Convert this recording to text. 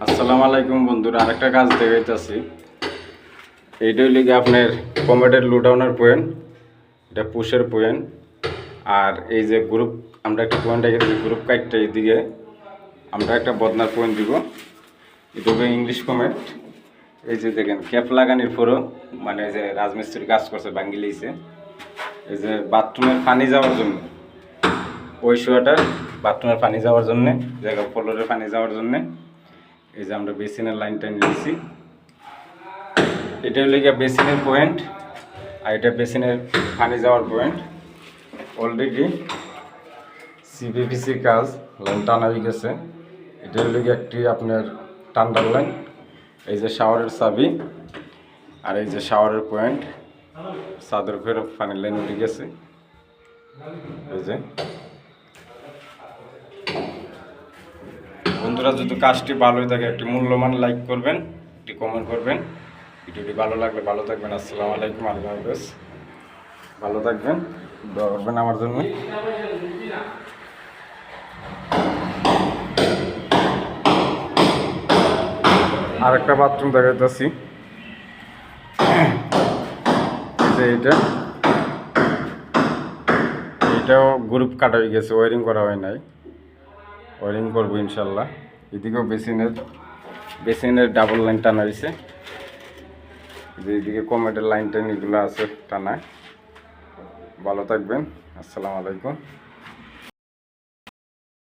আসসালামু আলাইকুম বন্ধুরা, আরেকটা কাজ দেখাইতেছি। এইটা হইলে কি আপনার কমেটের লুডাউনের পয়েন্ট, এটা পুশের পয়েন্ট। আর এই যে গ্রুপ, আমরা একটা পয়েন্ট রেখেছি গ্রুপ কাইটটা, এইদিকে আমরা একটা বদনার পয়েন্ট দিব। এটা হবে ইংলিশ কমেট। এই যে দেখেন ক্যাপ লাগানির পরও মানে যে রাজমিস্ত্রি কাজ করছে ভাঙ্গি লইছে। এই যে বাথরুমের পানি যাওয়ার জন্য ওই শোয়াটার, বাথরুমের পানি যাওয়ার জন্যে, জায়গা ফ্লোরের পানি যাওয়ার জন্যে এই যে আমরা বেসিনের লাইনটা নিয়েছি। এটা হলো গিয়ে বেসিনের পয়েন্ট, আর এটা বেসিনের পানি যাওয়ার পয়েন্ট। অলরেডি সিবিপিসির কাজ লাইন টানা হয়ে গেছে। এটা হলো গিয়ে একটি আপনার টান্ডার লাইন। এই যে শাওয়ারের চাবি, আর এই যে শাওয়ারের পয়েন্ট, চাদর ফের পানির লাইন উঠে গেছে। এই যে বন্ধুরা, যদি কাজটি ভালোই থাকে একটি মূল্যবান লাইক করবেন, একটি কমেন্ট করবেন। ভিডিওটি ভালো লাগলে ভালো থাকবেন। আসসালামু আলাইকুম, আল্লাহ হাফেজ। ভালো থাকবেন, দোয়া করবেন আমার জন্য। আরেকটা বাথরুম দেখাইতেছি। এইটাও গ্রুপ কাটা হয়ে গেছে, ওয়ারিং করা হয় নাই, ওয়ারিং করবো ইনশাল্লাহ। এদিকেও বেসিনের ডাবল লাইন টানা হয়েছে। এইদিকে কমেটের লাইন টাইন এগুলো আছে টানা। ভালো থাকবেন, আসসালামু আলাইকুম।